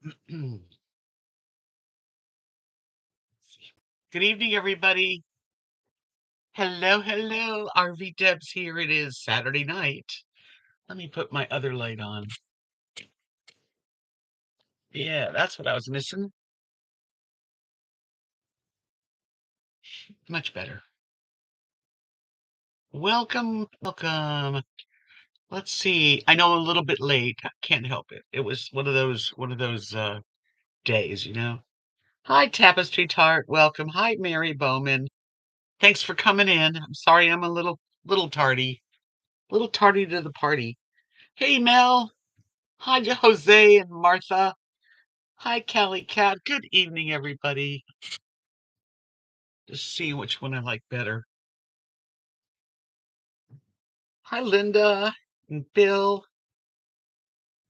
Good evening, everybody. Hello, hello. RV Debs here. It is Saturday night. Let me put my other light on. Yeah, that's what I was missing. Much better. Welcome, welcome. Let's see. I know I'm a little bit late. I can't help it. It was one of those days, you know. Hi, Tapestry Tart. Welcome. Hi, Mary Bowman. Thanks for coming in. I'm sorry I'm a little tardy. Little tardy to the party. Hey, Mel. Hi, Jose and Martha. Hi, Kelly Cat. Good evening, everybody. Just see which one I like better. Hi, Linda and Bill.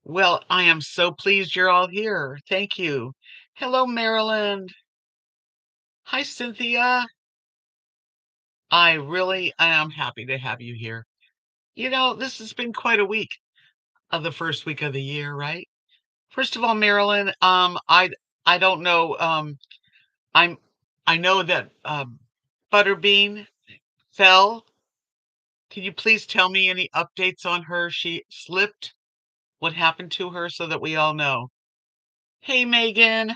Well, I am so pleased you're all here. Thank you. Hello, Maryland. Hi, Cynthia. I am happy to have you here. You know, this has been quite a week of the first week of the year, right? First of all, Marilyn, I don't know. I'm I know that Butterbean fell. Can you please tell me any updates on her? She slipped. What happened to her so that we all know? Hey, Megan.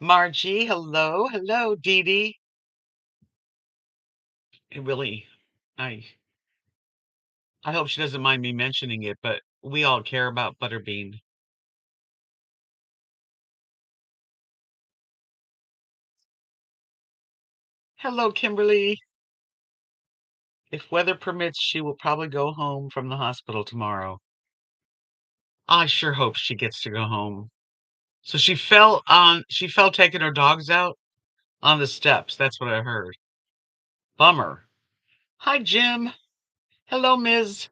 Margie, hello. Hello, Dee Dee. It really, I, I hope she doesn't mind me mentioning it, but we all care about Butterbean. Hello, Kimberly. If weather permits, she will probably go home from the hospital tomorrow. I sure hope she gets to go home. So she fell taking her dogs out on the steps. That's what I heard. Bummer. Hi, Jim. Hello, Ms.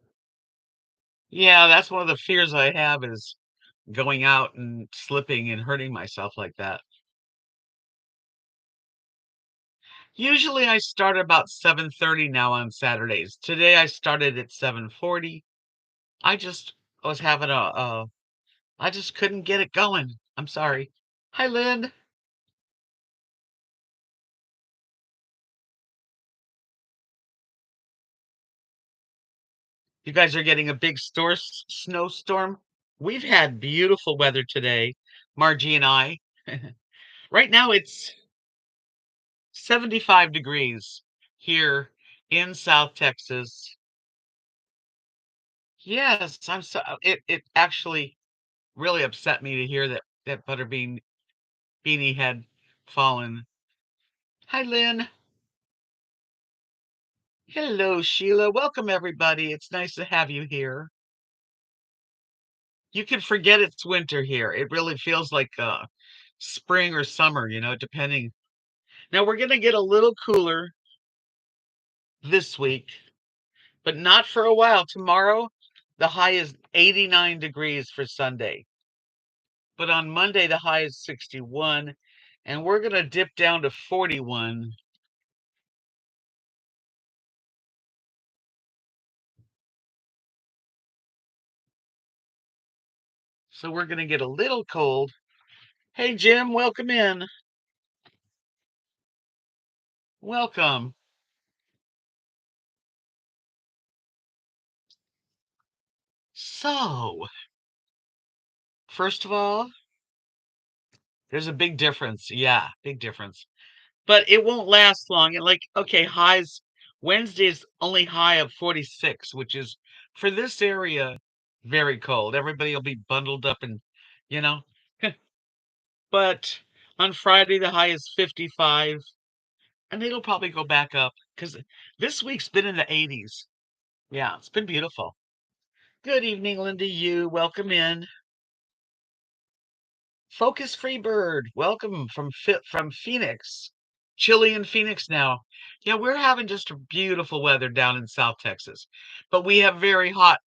Yeah, that's one of the fears I have is going out and slipping and hurting myself like that. Usually I start about 7:30 now on Saturdays. Today I started at 7:40. I just was having I just couldn't get it going. I'm sorry. Hi, Lynn. You guys are getting a big snowstorm. We've had beautiful weather today, Margie and I. Right now it's 75 degrees here in South Texas. Yes, it actually really upset me to hear that Beanie had fallen. Hi, Lynn. Hello, Sheila. Welcome, everybody. It's nice to have you here. You can forget it's winter here. It really feels like spring or summer, depending. Now we're gonna get a little cooler this week, but not for a while. Tomorrow, the high is 89 degrees for Sunday. But on Monday, the high is 61, and we're gonna dip down to 41. So we're gonna get a little cold. Hey, Jim, welcome in. Welcome. So, first of all, there's a big difference. Yeah, big difference. But it won't last long. And like, okay, highs Wednesday's only high of 46, which is for this area very cold. Everybody will be bundled up and, you know. But on Friday the high is 55, and it'll probably go back up because this week's been in the 80s. Yeah, it's been beautiful. Good evening, Linda. You welcome in. Focus Freebird, welcome from Phoenix. Chilly in Phoenix now. Yeah, we're having just a beautiful weather down in South Texas, but we have very hot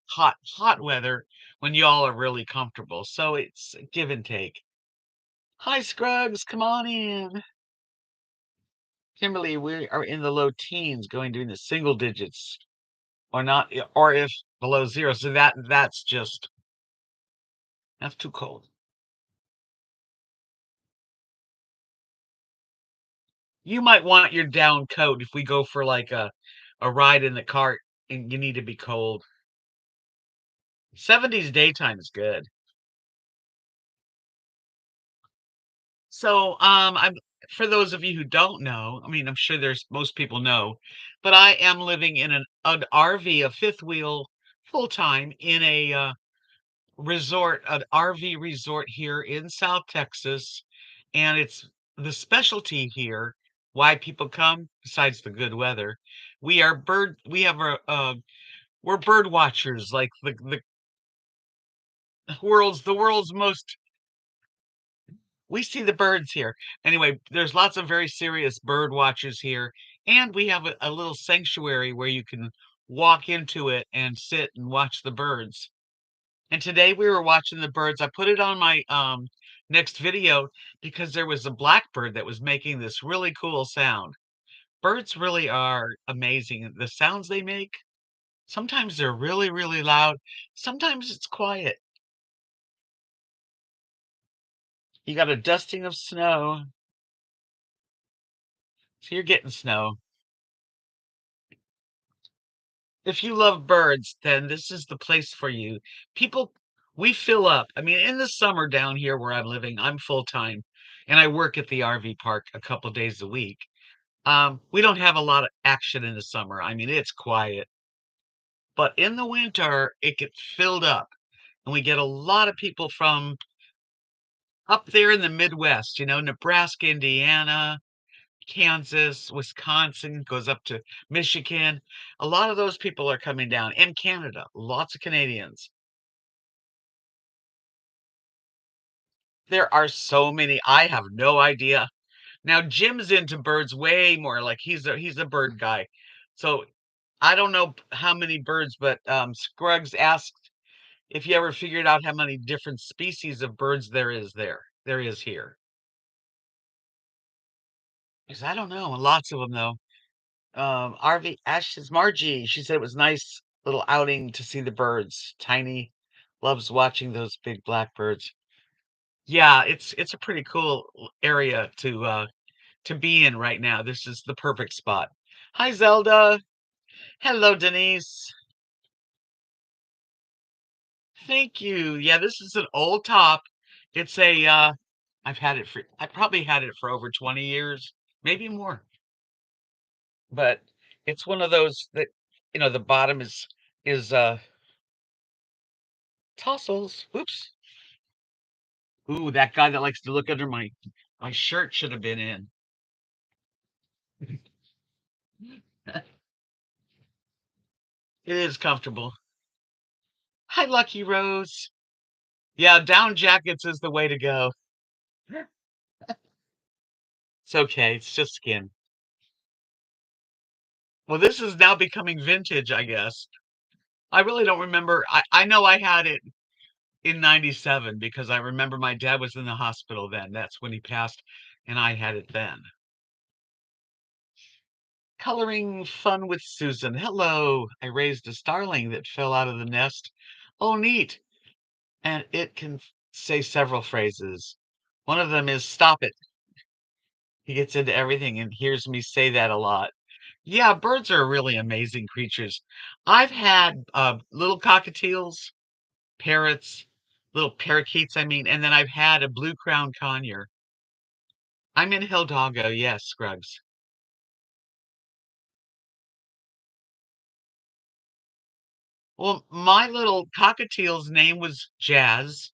weather when y'all are really comfortable. So it's a give and take. Hi, Scruggs, come on in. Kimberly, we are in the low teens, going to in the single digits, or not, or if below zero. So that's too cold. You might want your down coat if we go for, like, a ride in the cart and you need to be cold. 70s daytime is good. So, I'm for those of you who don't know, I mean, I'm sure there's most people know, but I am living in an RV, a fifth wheel, full time in a an RV resort here in South Texas, and it's the specialty here. Why people come, besides the good weather, we have we're bird watchers, like the world's most we see the birds here. Anyway, there's lots of very serious bird watchers here, and we have a little sanctuary where you can walk into it and sit and watch the birds. And today we were watching the birds. I put it on my next video because there was a blackbird that was making this really cool sound. Birds really are amazing. The sounds they make, sometimes they're really, really loud. Sometimes it's quiet. You got a dusting of snow. So you're getting snow. If you love birds, then this is the place for you. People, we fill up. I mean, in the summer down here where I'm living, I'm full time and I work at the RV park a couple days a week. We don't have a lot of action in the summer. I mean, it's quiet, but in the winter, it gets filled up and we get a lot of people from up there in the Midwest, Nebraska, Indiana, Kansas, Wisconsin, goes up to Michigan. A lot of those people are coming down, and Canada, lots of Canadians. There are so many, I have no idea. Now Jim's into birds way more, like he's a bird guy. So I don't know how many birds, but Scruggs asked if you ever figured out how many different species of birds there is here. Because I don't know, lots of them though. RV Ash's Margie, she said it was nice little outing to see the birds. Tiny loves watching those big blackbirds. Yeah, it's a pretty cool area to be in right now. This is the perfect spot. Hi Zelda. Hello Denise. Thank you. Yeah, this is an old top. It's a I probably had it for over 20 years, maybe more. But it's one of those that the bottom is tassels. Oops. Ooh, that guy that likes to look under my shirt should have been in. It is comfortable. Hi, Lucky Rose. Yeah, down jackets is the way to go. It's okay. It's just skin. Well, this is now becoming vintage, I guess. I really don't remember. I know I had it in 97 because I remember my dad was in the hospital then. That's when he passed, and I had it then. Coloring fun with Susan. Hello. I raised a starling that fell out of the nest. Oh, neat. And it can say several phrases. One of them is stop it. He gets into everything and hears me say that a lot. Yeah, birds are really amazing creatures. I've had little cockatiels, parrots, little parakeets, I mean, and then I've had a blue crown conure. I'm in Hidalgo, yes, Scruggs. Well, my little cockatiel's name was Jazz,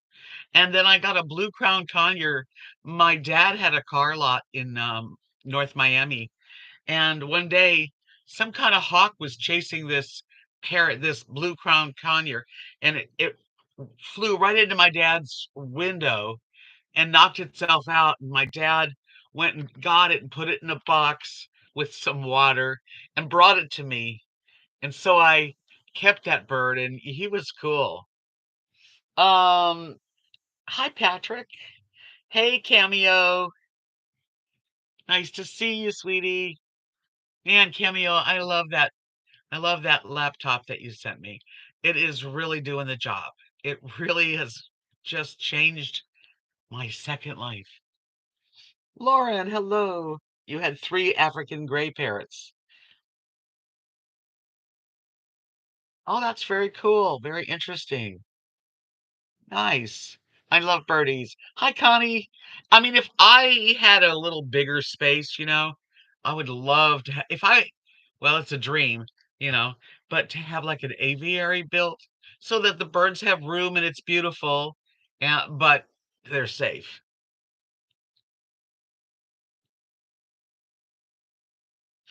and then I got a blue crown conure. My dad had a car lot in North Miami, and one day some kind of hawk was chasing this parrot, this blue crown conure, and it flew right into my dad's window and knocked itself out. And my dad went and got it and put it in a box with some water and brought it to me. And so I kept that bird and he was cool. Um, Hi Patrick. Hey Cameo. Nice to see you, sweetie. Man, Cameo, I love that laptop that you sent me. It is really doing the job. It really has just changed my second life. Lauren, hello. you had 3 African gray parrots. Oh, that's very cool, very interesting. Nice. I love birdies. Hi, Connie. I mean, if I had a little bigger space, I would love to if well, it's a dream, you know, but to have like an aviary built so that the birds have room and it's beautiful, but they're safe.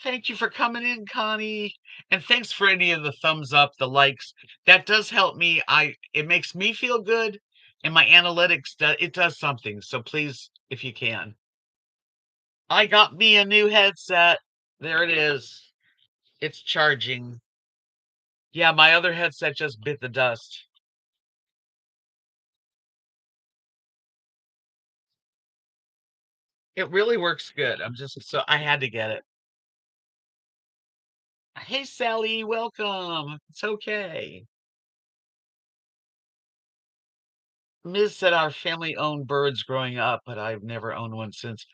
Thank you for coming in, Connie. And thanks for any of the thumbs up, the likes. That does help me. It makes me feel good and my analytics it does something. So please, if you can. I got me a new headset. There it is. It's charging. Yeah, my other headset just bit the dust. It really works good. I had to get it. Hey, Sally, welcome. It's okay. Miz said our family owned birds growing up, but I've never owned one since.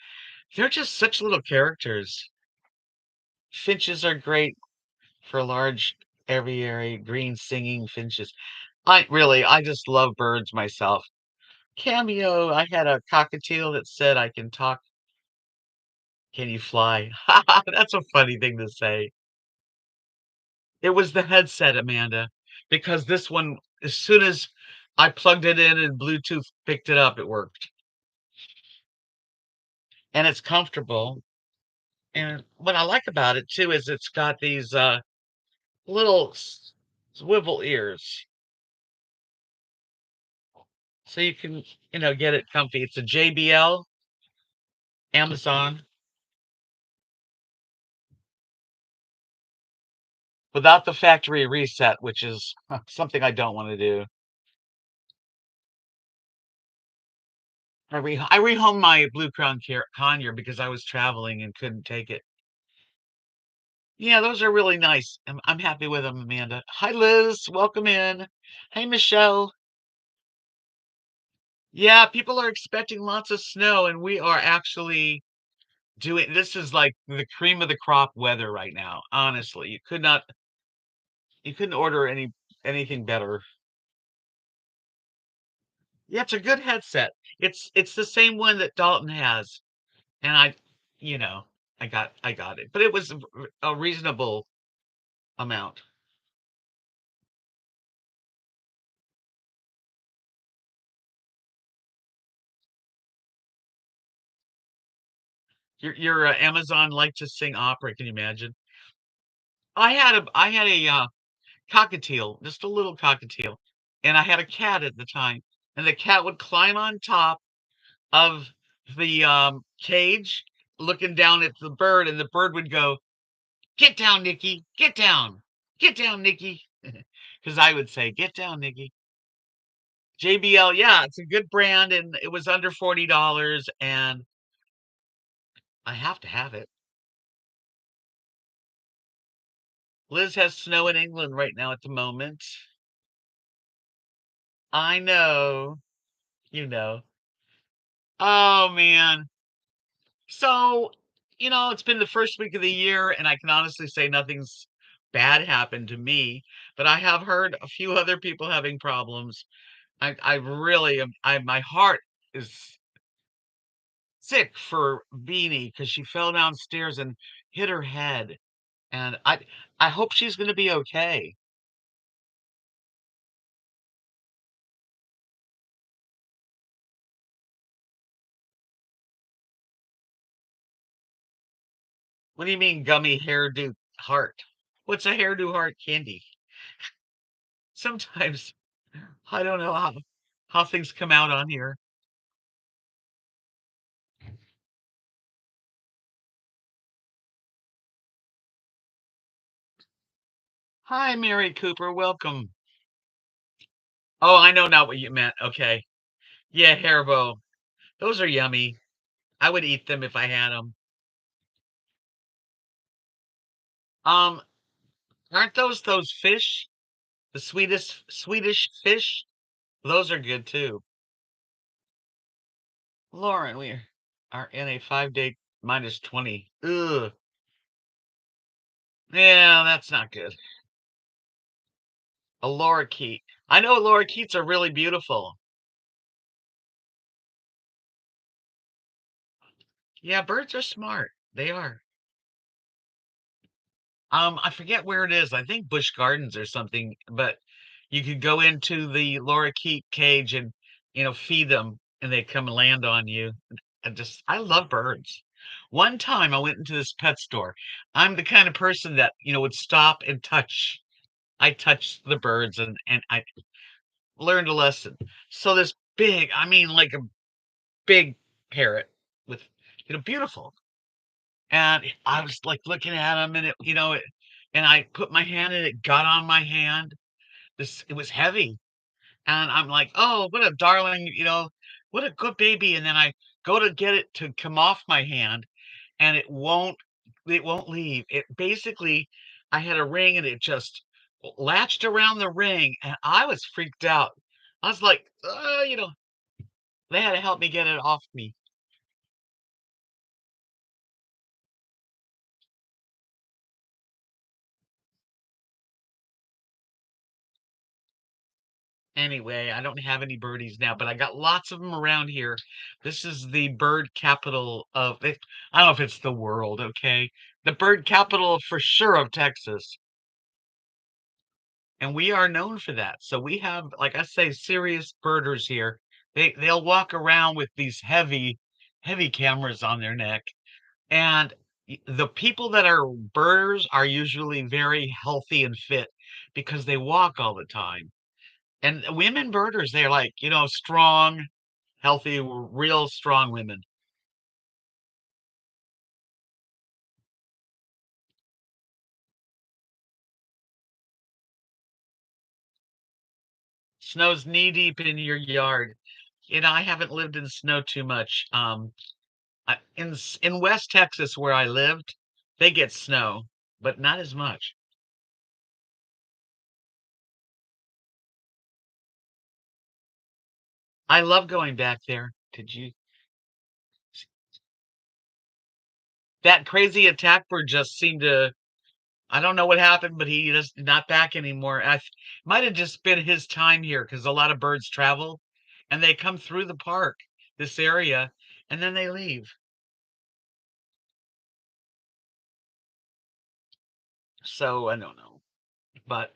They're just such little characters. Finches are great for large aviary, green singing finches. I just love birds myself. Cameo, I had a cockatiel that said, I can talk, can you fly? That's a funny thing to say. It was the headset, Amanda, because this one, as soon as I plugged it in and Bluetooth picked it up, it worked. And it's comfortable. And what I like about it too is it's got these little swivel ears. So you can, get it comfy. It's a JBL, Amazon, without the factory reset, which is something I don't want to do. I rehomed my Blue Crown Conure because I was traveling and couldn't take it. Yeah, those are really nice. I'm happy with them, Amanda. Hi, Liz. Welcome in. Hey, Michelle. Yeah, people are expecting lots of snow, and we are actually doing this is like the cream of the crop weather right now. Honestly, you couldn't order anything better. Yeah, it's a good headset. It's the same one that Dalton has, and you know, I got it, but it was a reasonable amount. Your Amazon like to sing opera. Can you imagine? I had a cockatiel, just a little cockatiel, and I had a cat at the time, and the cat would climb on top of the cage, looking down at the bird, and the bird would go, "Get down, Nikki! Get down, Nikki!" Because I would say, "Get down, Nikki." JBL, yeah, it's a good brand, and it was under $40, and I have to have it. Liz has snow in England right now at the moment. I know, you know. Oh man. So, it's been the first week of the year, and I can honestly say nothing's bad happened to me, but I have heard a few other people having problems. I really am. My heart is sick for Beanie because she fell downstairs and hit her head, and I hope she's going to be okay. What do you mean, gummy hairdo heart? What's a hairdo heart candy? Sometimes I don't know how things come out on here. Hi, Mary Cooper. Welcome. Oh, I know not what you meant. Okay. Yeah, Haribo. Those are yummy. I would eat them if I had them. Um, aren't those fish? The sweetest Swedish fish? Those are good too. Lauren, we are in a 5-day -20. Ugh. Yeah, that's not good. A lorikeet. I know lorikeets are really beautiful. Yeah, birds are smart. They are. I forget where it is. I think Busch Gardens or something, but you could go into the lorikeet cage and, feed them, and they come and land on you. I love birds. One time I went into this pet store. I'm the kind of person that, would stop and touch. I touched the birds and I learned a lesson. So this big, I mean, like a big parrot with, beautiful. And I was like looking at him and and I put my hand and it got on my hand. It was heavy. And I'm like, oh, what a darling, what a good baby. And then I go to get it to come off my hand and it won't leave. It basically, I had a ring and it just latched around the ring and I was freaked out. I was like, they had to help me get it off me. Anyway, I don't have any birdies now, but I got lots of them around here. This is the bird capital of it. I don't know if it's the world, okay? The bird capital for sure of Texas. And we are known for that. So we have, like I say, serious birders here. They'll walk around with these heavy, heavy cameras on their neck. And the people that are birders are usually very healthy and fit because they walk all the time. And women birders, they're like, strong, healthy, real strong women. Snow's knee deep in your yard. I haven't lived in snow too much. In West Texas where I lived, they get snow, but not as much. I love going back there. Did you That crazy attack bird just seemed to I don't know what happened, but he is not back anymore. Might have just been his time here because a lot of birds travel and they come through the park, this area, and then they leave. So I don't know. But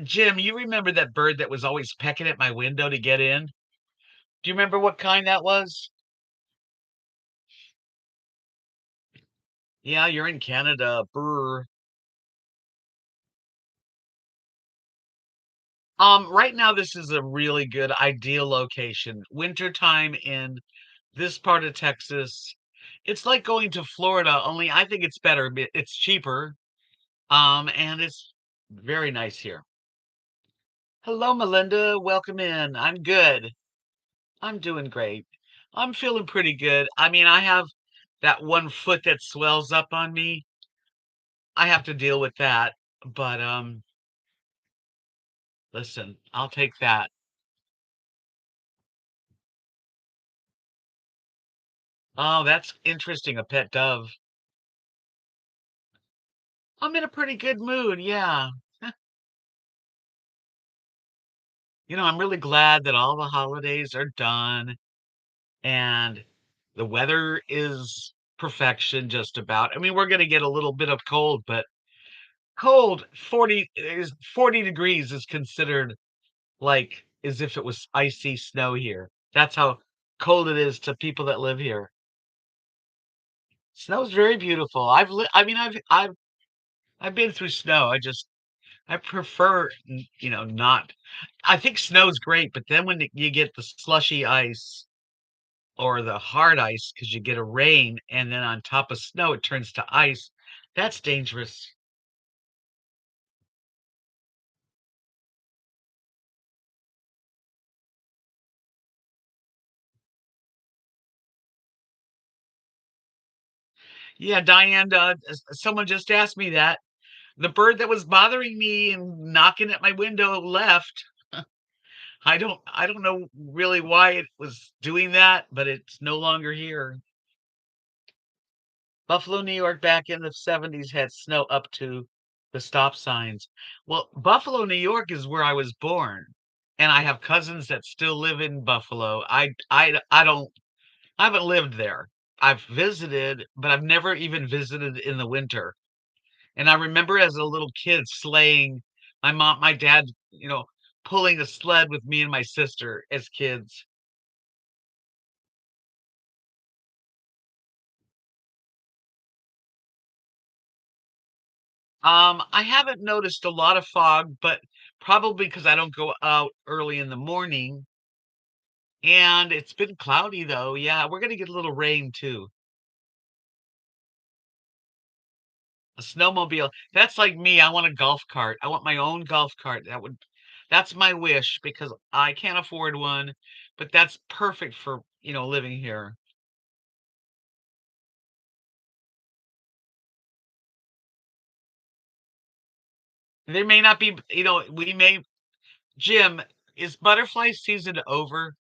Jim, you remember that bird that was always pecking at my window to get in? Do you remember what kind that was? Yeah, you're in Canada. Brr. Right now this is a really good ideal location. Wintertime in this part of Texas. It's like going to Florida, only I think it's better. It's cheaper. And it's very nice here. Hello, Melinda. Welcome in. I'm good. I'm doing great. I'm feeling pretty good. I mean, I have that one foot that swells up on me. I have to deal with that. But listen, I'll take that. Oh, that's interesting. A pet dove. I'm in a pretty good mood. Yeah. I'm really glad that all the holidays are done and the weather is perfection just about. I mean, we're going to get a little bit of cold, but cold 40 degrees is considered like as if it was icy snow here. That's how cold it is to people that live here. Snow's very beautiful. I mean, I've been through snow. I prefer, not. I think snow's great, but then when you get the slushy ice or the hard ice because you get a rain and then on top of snow it turns to ice, that's dangerous. Yeah, Diane, someone just asked me that. The bird that was bothering me and knocking at my window left. I don't know really why it was doing that, but it's no longer here. Buffalo, New York back in the 70s had snow up to the stop signs. Well, Buffalo, New York is where I was born, and I have cousins that still live in Buffalo. I don't I haven't lived there. I've visited, but I've never even visited in the winter. And I remember as a little kid sleighing my dad, pulling a sled with me and my sister as kids. I haven't noticed a lot of fog, but probably because I don't go out early in the morning. And it's been cloudy though. Yeah, we're gonna get a little rain too. A snowmobile. That's like me. I want a golf cart. I want my own golf cart. That's my wish because I can't afford one, but that's perfect for, living here. There may not be, we may Jim, is butterfly season over?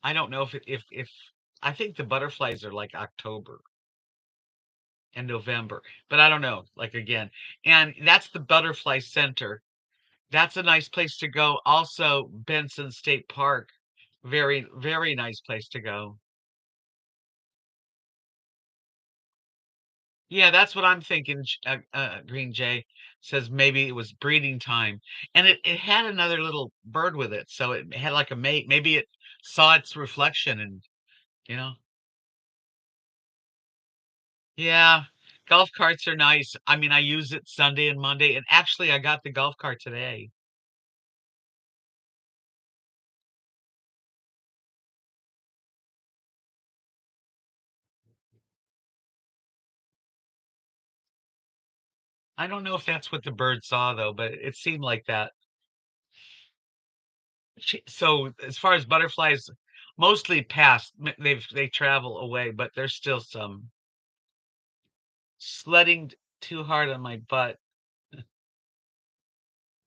I don't know if I think the butterflies are like October and November, but I don't know. Like again, and that's the butterfly center. That's a nice place to go. Also, Benson State Park, very very nice place to go. Yeah, that's what I'm thinking. Green Jay says maybe it was breeding time, and it had another little bird with it, so it had like a mate. Maybe it saw its reflection, and you know. Yeah, golf carts are nice. I mean, I use it Sunday and Monday, and actually, I got the golf cart today. I don't know if that's what the bird saw though, but it seemed like that. So as far as butterflies, mostly past. They travel away, but there's still some sledding too hard on my butt.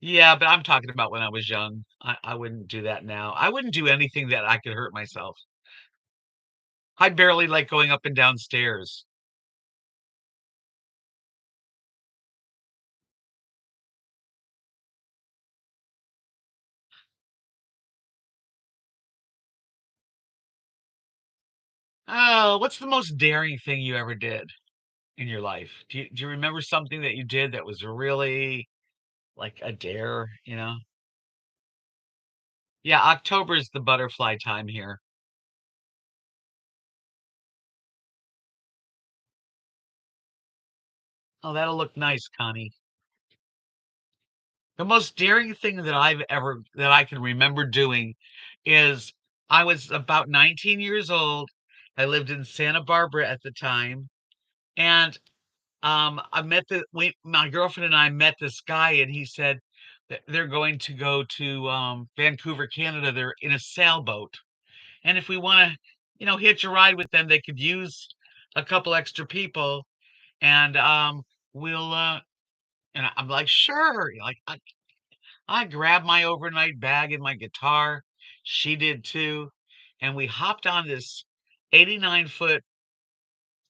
Yeah, but I'm talking about when I was young. I wouldn't do that now. I wouldn't do anything that I could hurt myself. I barely like going up and down stairs. Oh, what's the most daring thing you ever did in your life? Do you remember something that you did that was really like a dare, you know? Yeah, October is the butterfly time here. Oh, that'll look nice, Connie. The most daring thing that I can remember doing is I was about 19 years old. I lived in Santa Barbara at the time, and I met my girlfriend and I met this guy, and he said that they're going to go to Vancouver, Canada. They're in a sailboat, and if we want to, hitch a ride with them, they could use a couple extra people, and we'll. And I'm like, sure. Like I grabbed my overnight bag and my guitar. She did too, and we hopped on this 89-foot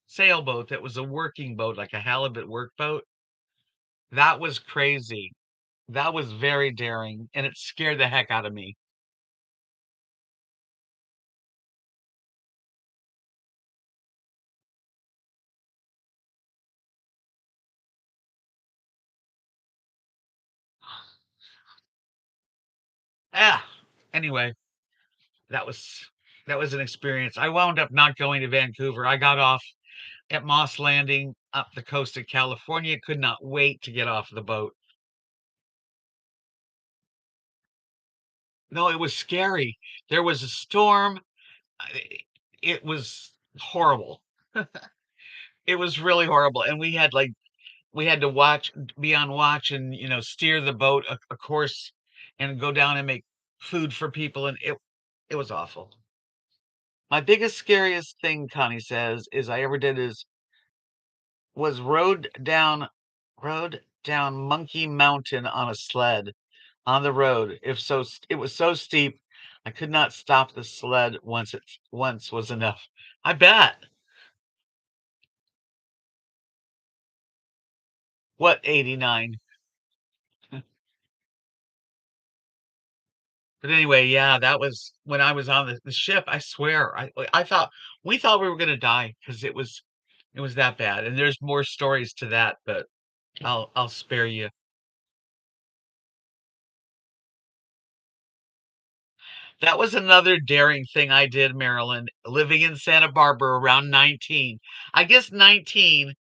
sailboat that was a working boat, like a halibut workboat. That was crazy. That was very daring, and it scared the heck out of me. Ah, anyway, that was that was an experience. I wound up not going to Vancouver. I got off at Moss Landing up the coast of California. Could not wait to get off the boat. No, it was scary. There was a storm. I- It was horrible. It was really horrible, and we had to be on watch, and steer the boat a course, and go down and make food for people, and it was awful. My biggest, scariest thing, Connie says, is I ever did is was rode down Monkey Mountain on a sled on the road. If so, it was so steep. I could not stop the sled once was enough. I bet. What 89? But anyway, yeah, that was when I was on the ship. I swear, I thought we thought we were gonna die because it was that bad. And there's more stories to that, but I'll spare you. That was another daring thing I did, Maryland, living in Santa Barbara around 19. I guess 19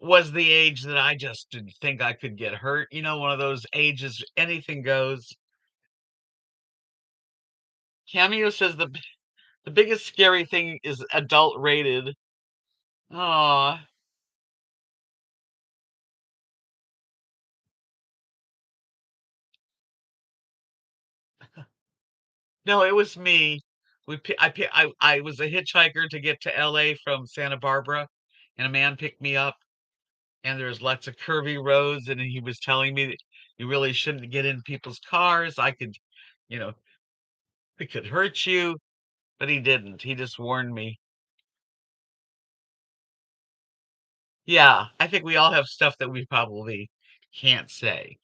was the age that I just didn't think I could get hurt. You know, one of those ages, anything goes. Cameo says the biggest scary thing is adult rated. Aw. No, it was me. I was a hitchhiker to get to LA from Santa Barbara, and a man picked me up, and there's lots of curvy roads, and he was telling me that you really shouldn't get in people's cars. I could, you know, it could hurt you, but he didn't. He just warned me. Yeah, I think we all have stuff that we probably can't say.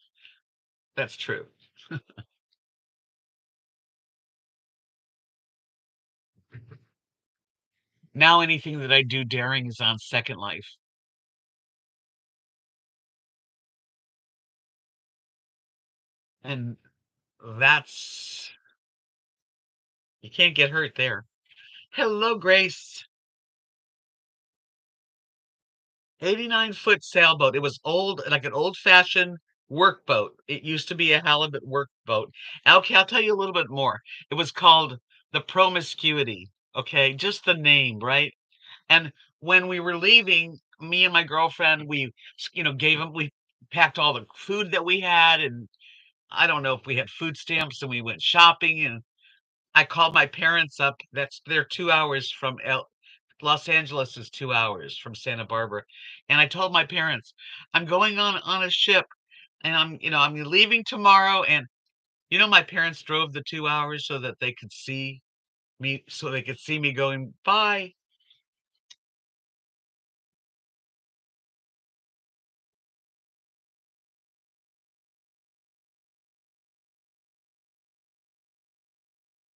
That's true. Now anything that I do daring is on Second Life, and that's you can't get hurt there. Hello, Grace. 89-foot sailboat. It was old, like an old-fashioned workboat. It used to be a halibut workboat. Okay, I'll tell you a little bit more. It was called the Promiscuity. Okay, just the name, right? And when we were leaving, me and my girlfriend, we packed all the food that we had, and I don't know if we had food stamps, and we went shopping, and I called my parents up. They're 2 hours from Los Angeles is 2 hours from Santa Barbara. And I told my parents, I'm going on a ship and I'm leaving tomorrow. And my parents drove the 2 hours so that they could see me going bye.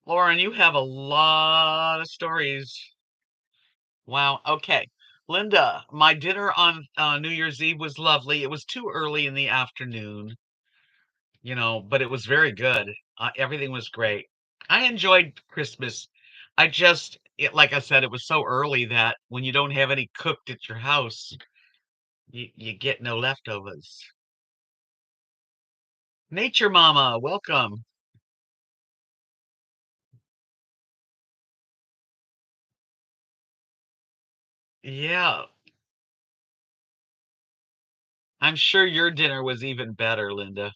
Lauren, you have a lot of stories. Wow. Okay. Linda, my dinner on New Year's Eve was lovely. It was too early in the afternoon, but it was very good. Everything was great. I enjoyed Christmas. Like I said, it was so early that when you don't have any cooked at your house, you get no leftovers. Nature Mama, welcome. Yeah, I'm sure your dinner was even better, Linda.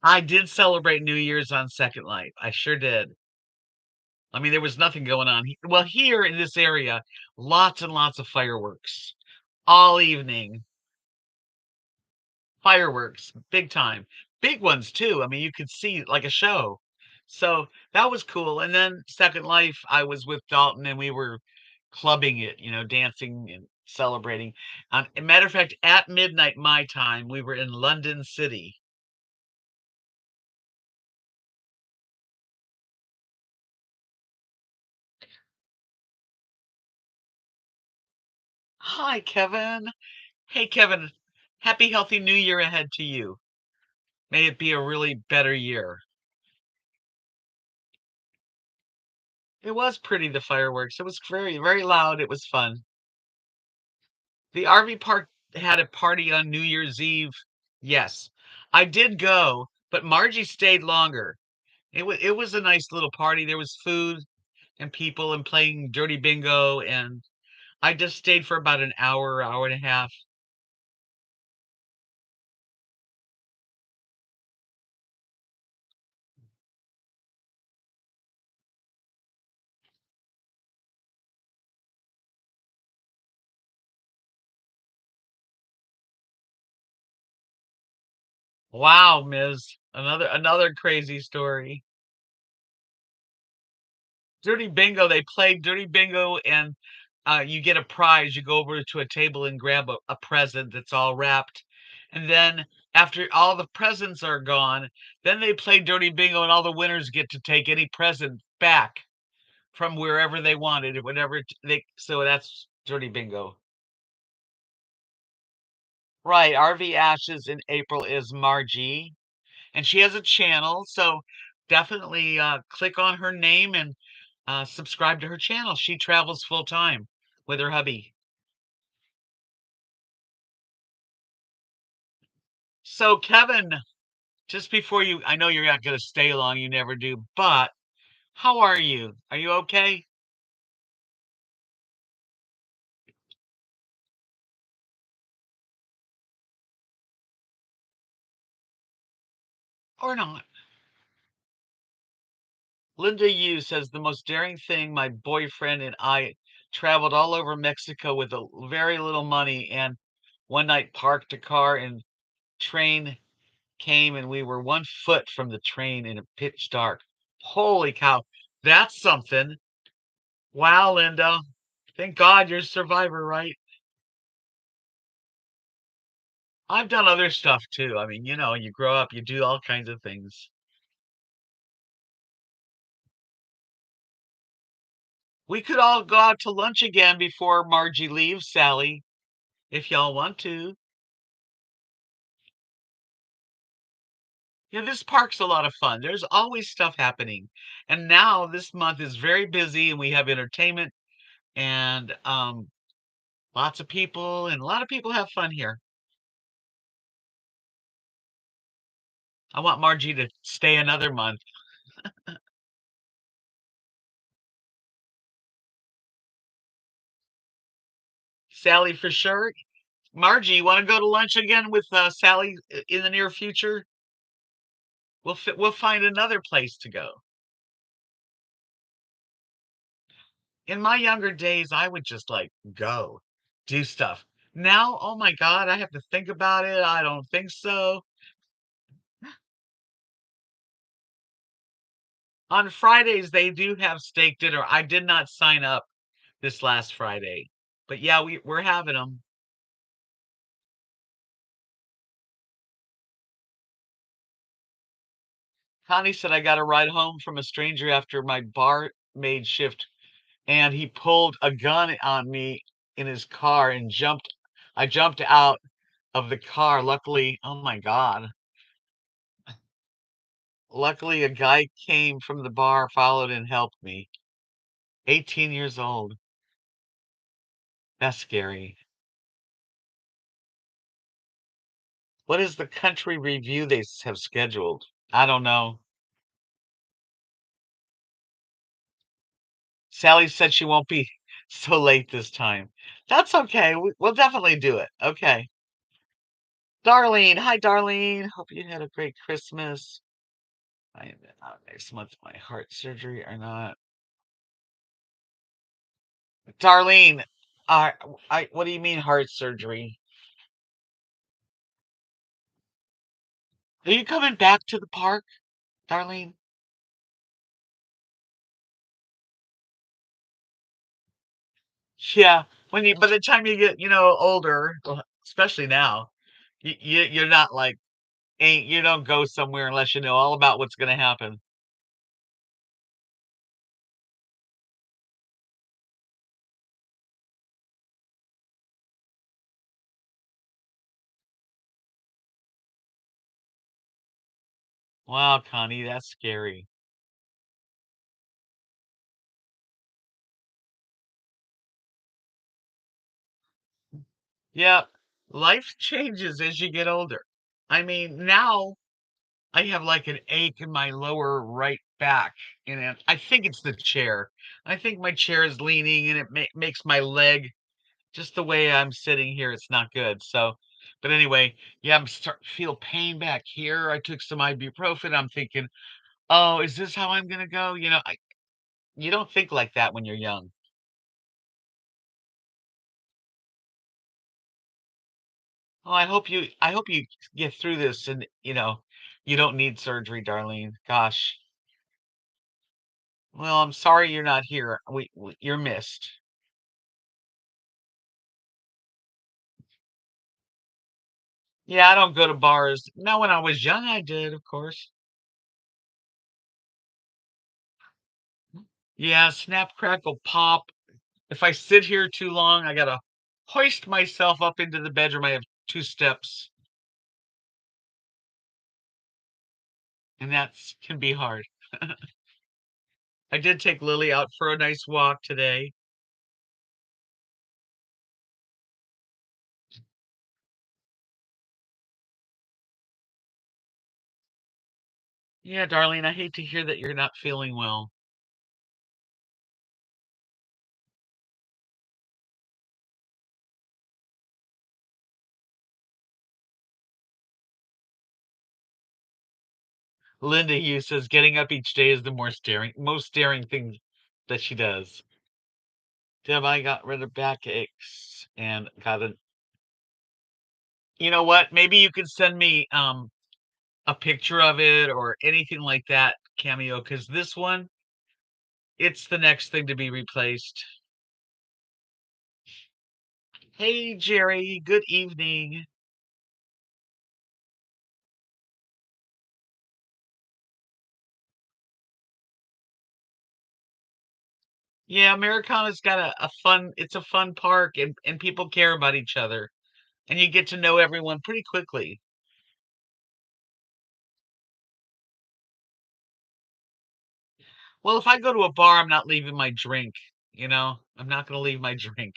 I did celebrate New Year's on Second Life. I sure did. I mean, there was nothing going on. Well, here in this area, lots and lots of fireworks all evening. Fireworks, big time. Big ones too. I mean, you could see like a show. So that was cool. And then Second Life, I was with Dalton and we were clubbing it, dancing and celebrating. A matter of fact, at midnight my time, we were in London City. Hi, Kevin. Hey, Kevin. Happy, healthy new year ahead to you. May it be a really better year. It was pretty, the fireworks. It was very, very loud. It was fun. The RV park had a party on New Year's Eve. Yes, I did go, but Margie stayed longer. It was a nice little party. There was food and people and playing dirty bingo, and I just stayed for about an hour, hour and a half. Wow, Ms. Another crazy story. Dirty bingo, they play dirty bingo and, you get a prize. You go over to a table and grab a present that's all wrapped, and then after all the presents are gone, then they play dirty bingo and all the winners get to take any present back from wherever they wanted or whatever they so that's dirty bingo. Right, RV Ashes in April is Margie, and she has a channel, so definitely, click on her name and, subscribe to her channel. She travels full time with her hubby. So, Kevin, just before you I know you're not gonna stay long, you never do, but how are you? Are you okay? Or not? Linda Yu says, "The most daring thing, my boyfriend and I traveled all over Mexico with a very little money, and one night parked a car and train came and we were 1 foot from the train in a pitch dark." Holy cow, that's something. Wow, Linda. Thank God you're a survivor, right? I've done other stuff too. I mean, you grow up, you do all kinds of things. We could all go out to lunch again before Margie leaves, Sally, if y'all want to. Yeah, this park's a lot of fun. There's always stuff happening. And now this month is very busy and we have entertainment and lots of people and a lot of people have fun here. I want Margie to stay another month. Sally for sure. Margie, you want to go to lunch again with Sally in the near future? We'll find another place to go. In my younger days, I would just like go do stuff. Now, oh my God, I have to think about it. I don't think so. On Fridays, they do have steak dinner. I did not sign up this last Friday, but yeah, we're having them. Connie said I got a ride home from a stranger after my barmaid shift, and he pulled a gun on me in his car and jumped. I jumped out of the car. Luckily, oh my God. Luckily, a guy came from the bar, followed, and helped me. 18 years old. That's scary. What is the country review they have scheduled? I don't know. Sally said she won't be so late this time. That's okay. We'll definitely do it. Okay. Darlene. Hi, Darlene. Hope you had a great Christmas. I am out next month my heart surgery or not. Darlene, uh, what do you mean heart surgery? Are you coming back to the park, Darlene? Yeah, by the time you get, older, especially now, you're not like ain't you don't go somewhere unless you know all about what's gonna happen. Wow, Connie, that's scary. Yeah, life changes as you get older. I mean, now I have like an ache in my lower right back, and I think it's the chair. I think my chair is leaning, and it makes my leg just the way I'm sitting here. It's not good. So, but anyway, yeah, I'm start feel pain back here. I took some ibuprofen. I'm thinking, oh, is this how I'm gonna go? You don't think like that when you're young. Oh, I hope you get through this and, you don't need surgery, Darlene. Gosh. Well, I'm sorry you're not here. You're missed. Yeah, I don't go to bars. Now, when I was young, I did, of course. Yeah, snap, crackle, pop. If I sit here too long, I gotta hoist myself up into the bedroom. I have 2 steps, and that's can be hard. I did take Lily out for a nice walk today. Yeah, darling, I hate to hear that you're not feeling well. Linda Hughes says getting up each day is the most staring thing that she does. Deb, I got rid of backaches and got a. You know what? Maybe you could send me a picture of it or anything like that, Cameo, because this one, it's the next thing to be replaced. Hey, Jerry, good evening. Yeah, Americana's got it's a fun park and people care about each other and you get to know everyone pretty quickly. Well, if I go to a bar, I'm not leaving my drink, I'm not going to leave my drink.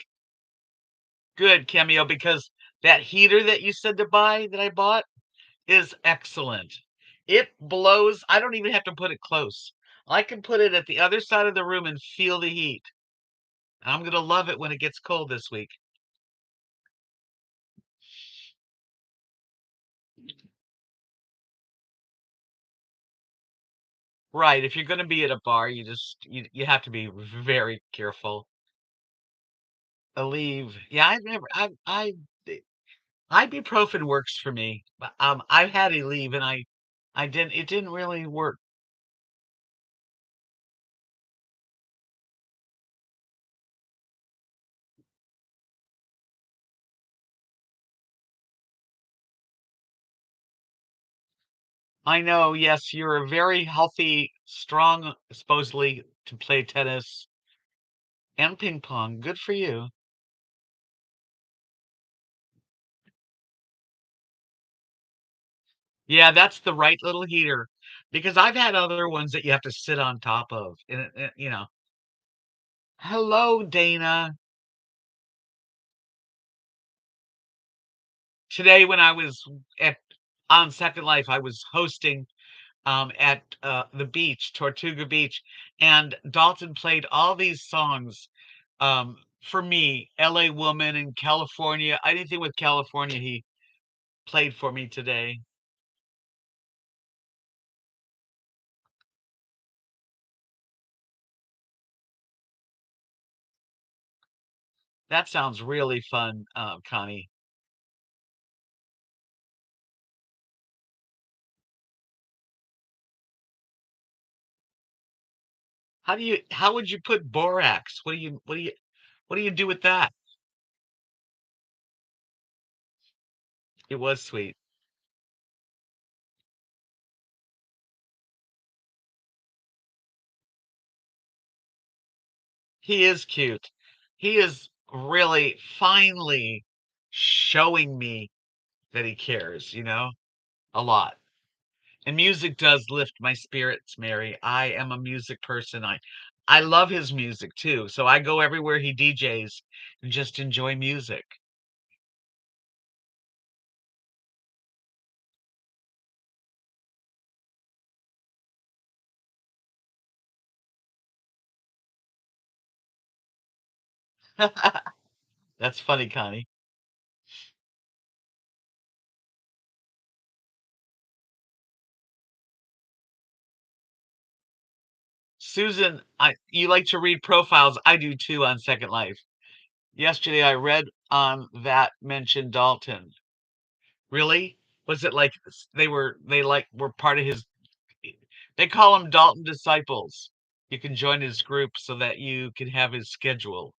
Good, Cameo, because that heater that you said to buy that I bought is excellent. It blows. I don't even have to put it close. I can put it at the other side of the room and feel the heat. I'm going to love it when it gets cold this week. Right, if you're gonna be at a bar, you have to be very careful. Aleve. Yeah, I've never ibuprofen works for me. But, I've had Aleve and I didn't it didn't really work. I know, yes, you're a very healthy, strong, supposedly to play tennis and ping pong. Good for you. Yeah, that's the right little heater because I've had other ones that you have to sit on top of. And hello, Dana. Today when I was at on Second Life, I was hosting at the beach, Tortuga Beach, and Dalton played all these songs for me, LA Woman and California. Anything with California, he played for me today. That sounds really fun, Connie. How would you put borax? What do you do with that? It was sweet. He is cute. He is really finally showing me that he cares, a lot. And music does lift my spirits, Mary. I am a music person. I love his music too. So I go everywhere he DJs and just enjoy music. That's funny, Connie. Susan, I you like to read profiles. I do too on Second Life. Yesterday I read on that mentioned Dalton. Really? Was it like they were part of his they call him Dalton disciples. You can join his group so that you can have his schedule.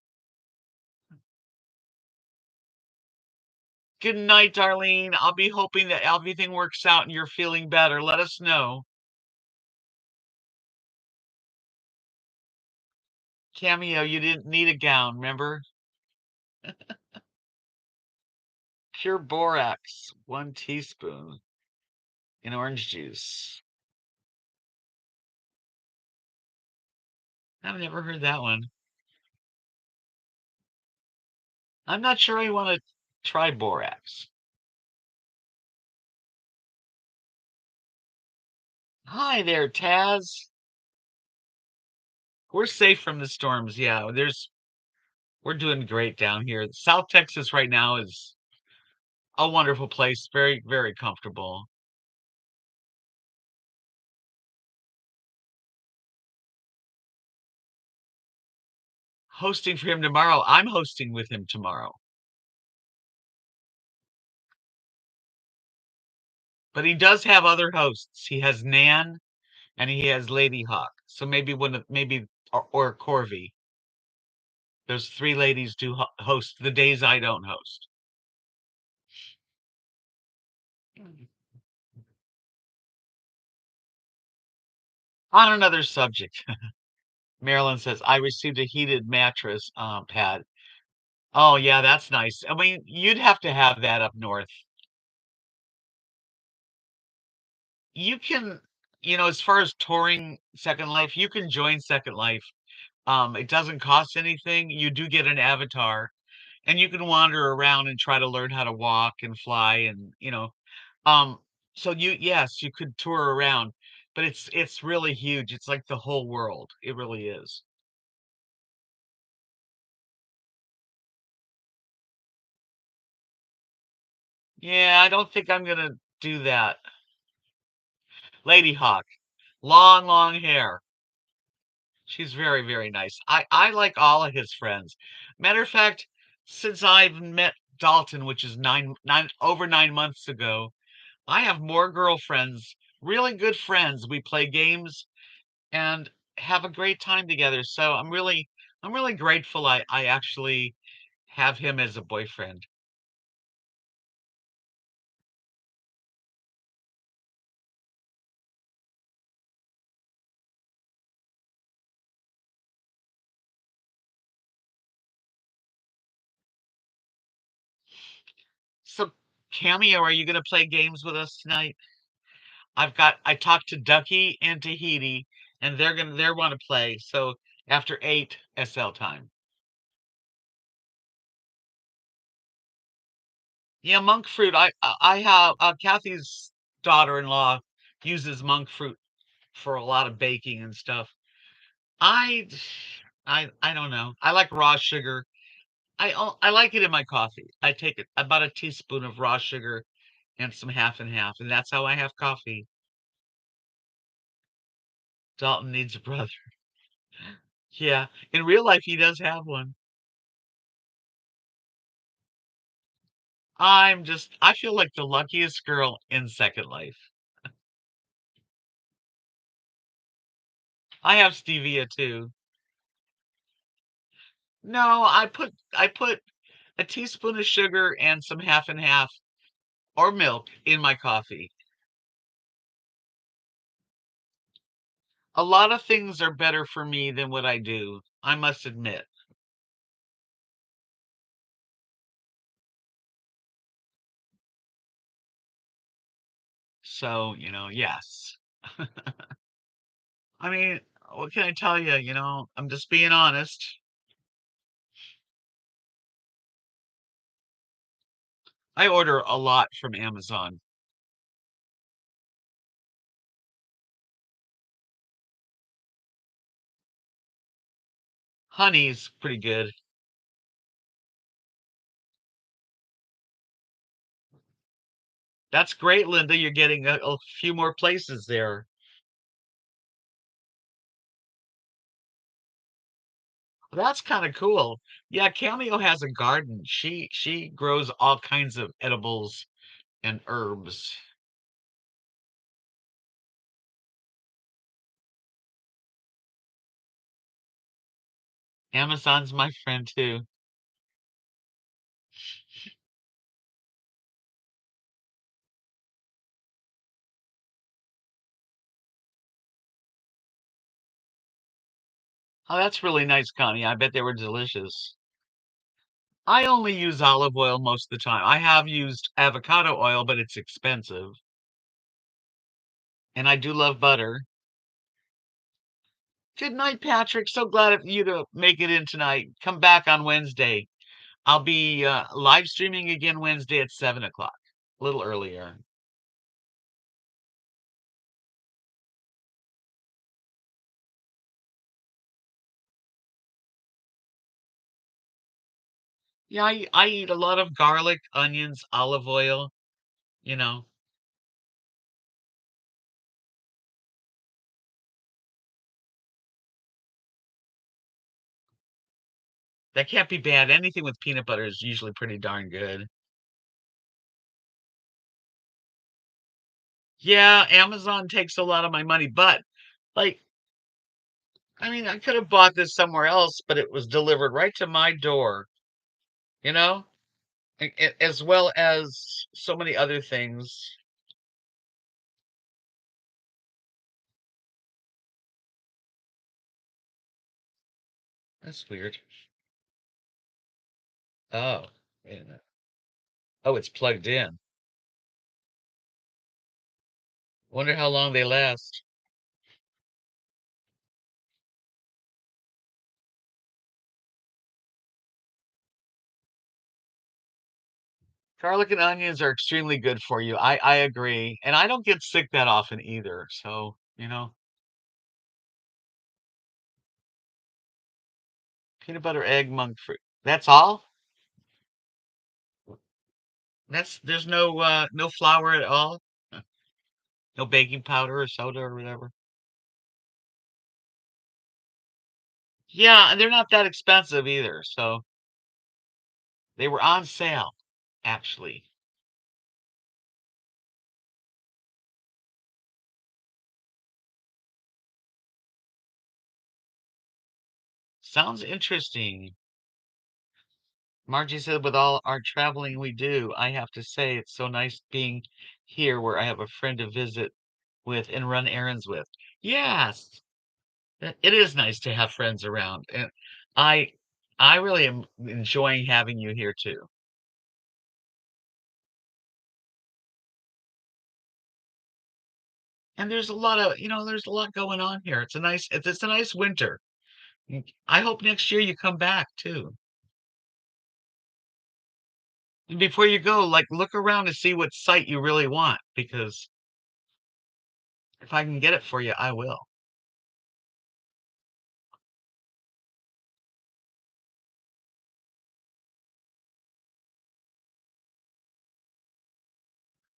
Good night, Darlene. I'll be hoping that everything works out and you're feeling better. Let us know. Cameo, you didn't need a gown, remember? Pure borax, 1 teaspoon in orange juice. I've never heard that one. I'm not sure I want to try borax. Hi there, Taz. We're safe from the storms. Yeah, we're doing great down here. South Texas right now is a wonderful place, very, very comfortable. Hosting for him tomorrow. I'm hosting with him tomorrow. But he does have other hosts. He has Nan and he has Lady Hawk. So maybe or Corvy. Those three ladies do host the days I don't host. On another subject, Marilyn says, I received a heated mattress pad. Oh, yeah, that's nice. I mean, you'd have to have that up north. You can, as far as touring Second Life, you can join Second Life. It doesn't cost anything. You do get an avatar, and you can wander around and try to learn how to walk and fly, um, so yes, you could tour around, but it's really huge. It's like the whole world. It really is. Yeah, I don't think I'm gonna do that. Lady Hawk, long, long hair. She's very, very nice. I like all of his friends. Matter of fact, since I've met Dalton, which is over 9 months ago, I have more girlfriends, really good friends. We play games and have a great time together. So I'm really grateful I actually have him as a boyfriend. So, Cameo, are you gonna play games with us tonight? I talked to Ducky and Tahiti, and they want to play. So after 8 SL time. Yeah, monk fruit. I have Kathy's daughter-in-law uses monk fruit for a lot of baking and stuff. I I don't know. I like raw sugar. I like it in my coffee. I take it about a teaspoon of raw sugar and some half and half, and that's how I have coffee. Dalton needs a brother. Yeah, in real life he does have one. I feel like the luckiest girl in Second Life. I have stevia too. No, I put a teaspoon of sugar and some half and half or milk in my coffee. A lot of things are better for me than what I do, I must admit. So, yes. I mean, what can I tell you? I'm just being honest. I order a lot from Amazon. Honey's pretty good. That's great, Linda. You're getting a few more places there. That's kind of cool. Yeah, Cameo has a garden. She grows all kinds of edibles and herbs. Amazon's my friend too. Oh, that's really nice, Connie. I bet they were delicious. I only use olive oil most of the time. I have used avocado oil, but it's expensive. And I do love butter. Good night, Patrick. So glad of you to make it in tonight. Come back on Wednesday. I'll be live streaming again Wednesday at 7 o'clock, a little earlier. Yeah, I eat a lot of garlic, onions, olive oil, you know. That can't be bad. Anything with peanut butter is usually pretty darn good. Yeah, Amazon takes a lot of my money, but like, I mean, I could have bought this somewhere else, but it was delivered right to my door, you know, as well as so many other things. That's weird. Oh, wait a minute. Oh, it's plugged in. Wonder how long they last. Garlic and onions are extremely good for you. I agree. And I don't get sick that often either. So, peanut butter, egg, monk fruit. That's all? There's no flour at all? Uh, No baking powder or soda or whatever. Yeah, and they're not that expensive either. So they were on sale, actually. Sounds interesting. Margie said, with all our traveling we do, I have to say it's so nice being here where I have a friend to visit with and run errands with. Yes, it is nice to have friends around. And I I really am enjoying having you here too. And there's a lot going on here. It's a nice winter. I hope next year you come back too. And before you go, like look around and see what site you really want because if I can get it for you, I will.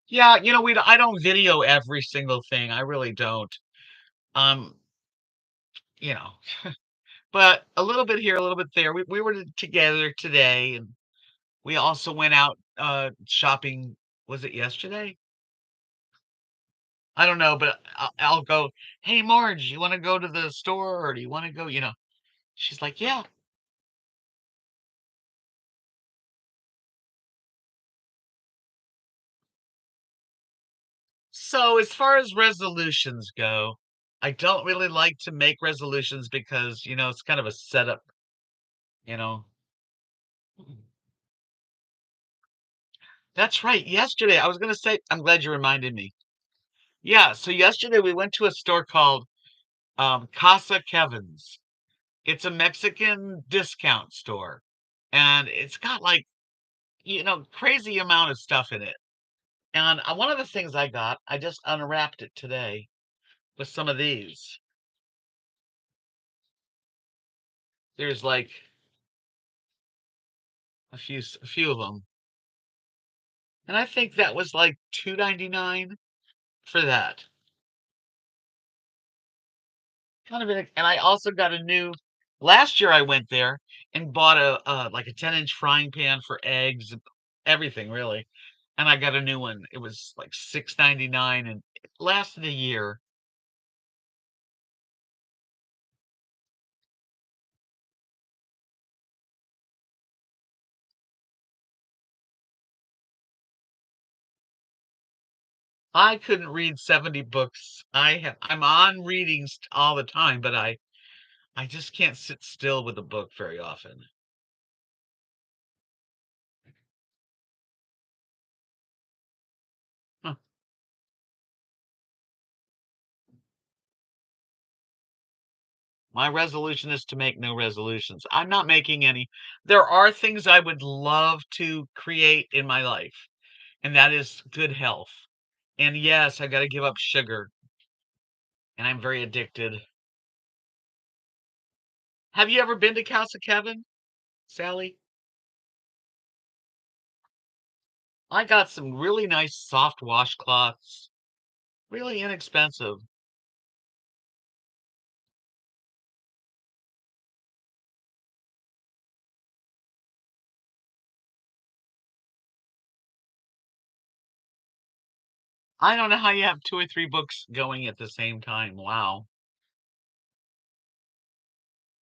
Yeah, I don't video every single thing. I really don't. Um, you know, but a little bit here, a little bit there. We were together today and we also went out shopping. Was it yesterday? I don't know, but I'll go, "Hey Marge, you want to go to the store or do you want to go, She's like, "Yeah." So as far as resolutions go, I don't really like to make resolutions because, it's kind of a setup, you know. That's right. Yesterday, I was going to say, I'm glad you reminded me. Yeah, so yesterday we went to a store called Casa Kevin's. It's a Mexican discount store, and it's got like, crazy amount of stuff in it. And one of the things I just unwrapped it today with some of these. There's like a few of them. And I think that was like 2.99 for that. Kind of and I also got a new last year I went there and bought a like a 10-inch frying pan for eggs, everything really. and I got a new one. It was like 6.99 and it lasted a year. I couldn't read 70 books. I'm on readings all the time, but I just can't sit still with a book very often. Huh. My resolution is to make no resolutions. I'm not making any. There are things I would love to create in my life, and that is good health. And yes, I got to give up sugar, and I'm very addicted. Have you ever been to Casa Kevin, Sally? I got some really nice soft washcloths, really inexpensive. I don't know how you have 2 or 3 books going at the same time. Wow.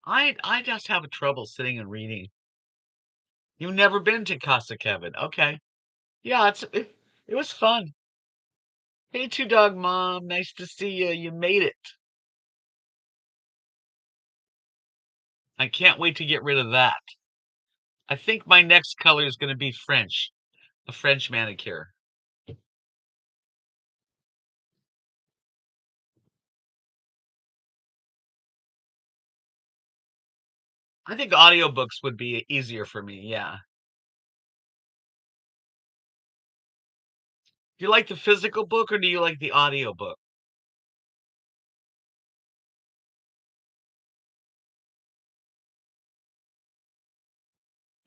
I just have trouble sitting and reading. You've never been to Casa Kevin. Okay. Yeah, it was fun. Hey, two dog mom. Nice to see you. You made it. I can't wait to get rid of that. I think my next color is going to be French, a French manicure. I think audiobooks would be easier for me. Yeah. Do you like the physical book or do you like the audiobook?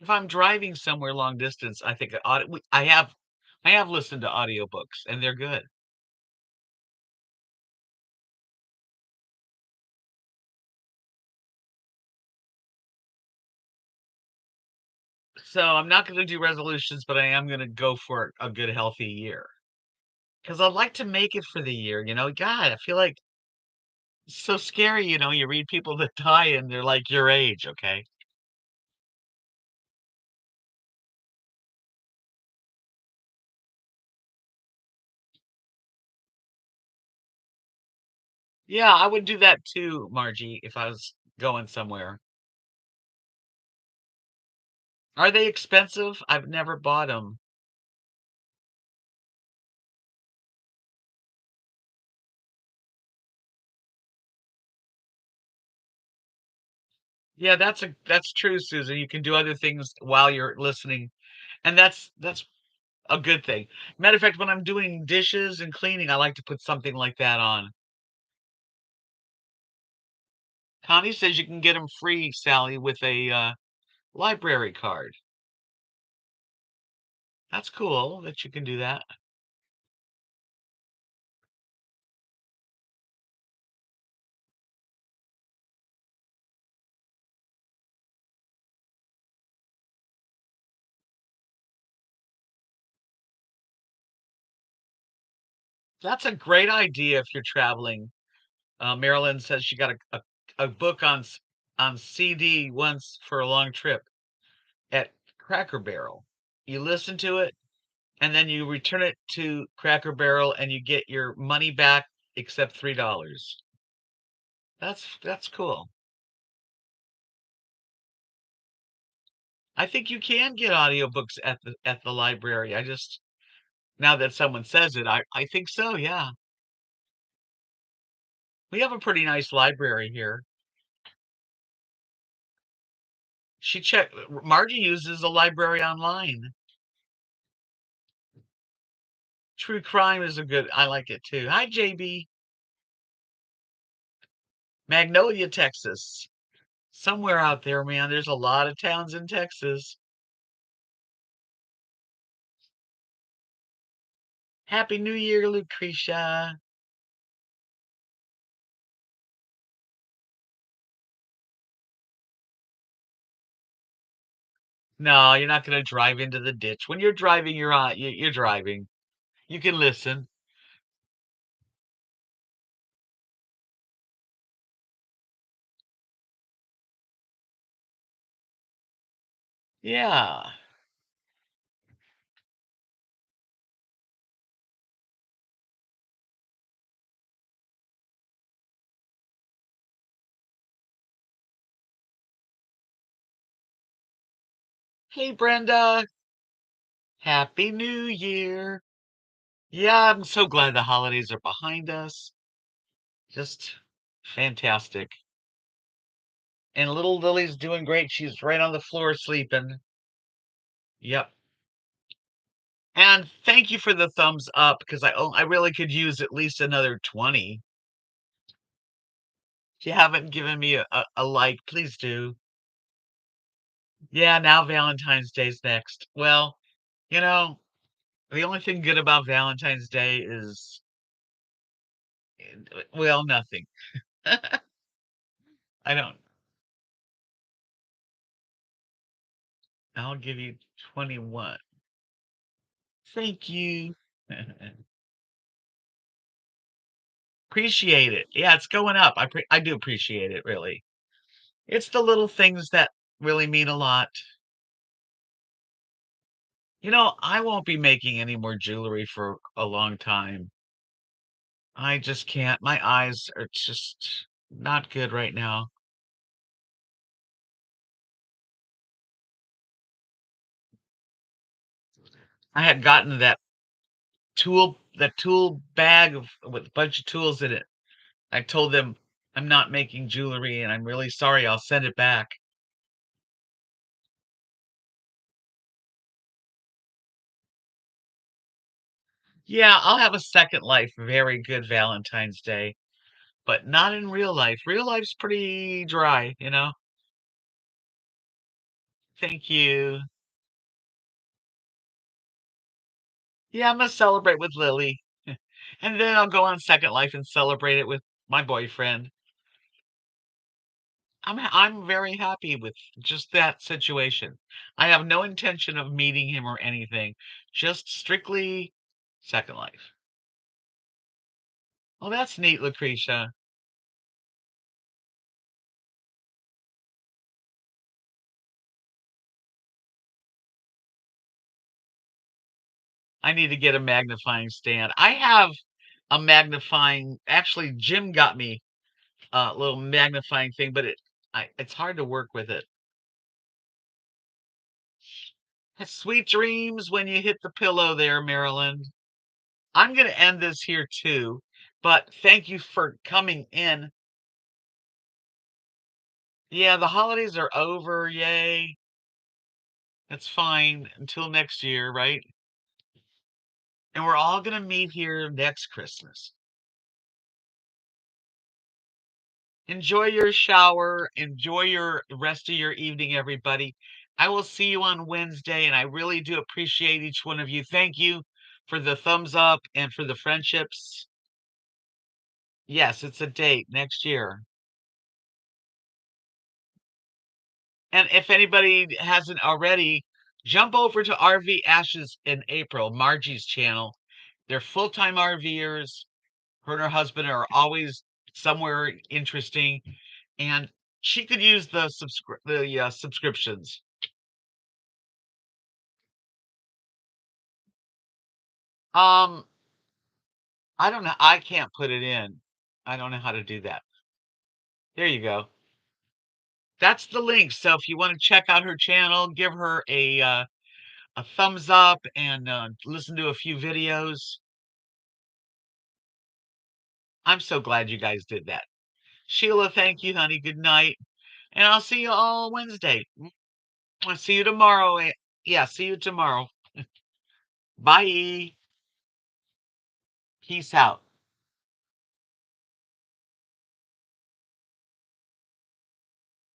If I'm driving somewhere long distance, I think I have listened to audiobooks and they're good. So I'm not going to do resolutions, but I am going to go for a good healthy year because I'd like to make it for the year. God, I feel like it's so scary. You read people that die and they're like your age. Okay. Yeah, I would do that too, Margie, if I was going somewhere. Are they expensive? I've never bought them. Yeah, that's true, Susan. You can do other things while you're listening, and that's a good thing. Matter of fact, when I'm doing dishes and cleaning, I like to put something like that on. Connie says you can get them free, Sally, with a library card. That's cool that you can do that. That's a great idea if you're traveling. Marilyn says she got a book on CD once for a long trip at Cracker Barrel. You listen to it and then you return it to Cracker Barrel and you get your money back except $3. That's cool. I think you can get audiobooks at the library. I just now that someone says it, I think so, yeah. We have a pretty nice library here. Margie uses a library online. True crime is a good I like it too. Hi, JB. Magnolia, Texas. Somewhere out there, man. There's a lot of towns in Texas. Happy New Year, Lucretia. No, you're not gonna drive into the ditch. When you're driving, you're driving. You can listen. Yeah. Hey, Brenda. Happy New Year. Yeah, I'm so glad the holidays are behind us. Just fantastic. And little Lily's doing great. She's right on the floor sleeping. Yep. And thank you for the thumbs up because I really could use at least another 20. If you haven't given me a like, please do. Yeah, now Valentine's Day's next. Well, you know, the only thing good about Valentine's Day is, well, nothing. I don't. I'll give you 21. Thank you. Appreciate it. Yeah, it's going up. I do appreciate it, really. It's the little things that really mean a lot. I won't be making any more jewelry for a long time. I just can't. My eyes are just not good right now. I had gotten that tool bag with a bunch of tools in it. I told them I'm not making jewelry and I'm really sorry. I'll send it back. Yeah, I'll have a second life. Very good Valentine's Day, but not in real life. Real life's pretty dry. Thank you. Yeah, I'm gonna celebrate with Lily. And then I'll go on Second Life and celebrate it with my boyfriend. I'm very happy with just that situation. I have no intention of meeting him or anything. Just strictly Second Life. Well, that's neat, Lucretia. I need to get a magnifying stand. I have a magnifying actually Jim got me a little magnifying thing, but it's hard to work with it. Sweet dreams when you hit the pillow there, Maryland. I'm going to end this here too, but thank you for coming in. Yeah, the holidays are over. Yay. That's fine until next year, right? And we're all going to meet here next Christmas. Enjoy your shower. Enjoy your rest of your evening, everybody. I will see you on Wednesday, and I really do appreciate each one of you. Thank you for the thumbs up and for the friendships. Yes, it's a date next year. And if anybody hasn't already, jump over to RV Ashes in April, Margie's channel. They're full-time RVers. Her and her husband are always somewhere interesting, and she could use the subscriptions. Um, I don't know. I can't put it in. I don't know how to do that. There you go. That's the link. So if you want to check out her channel, give her a thumbs up and listen to a few videos. I'm so glad you guys did that. Sheila, thank you, honey. Good night. And I'll see you all Wednesday. I'll see you tomorrow. Yeah, see you tomorrow. Bye. Peace out.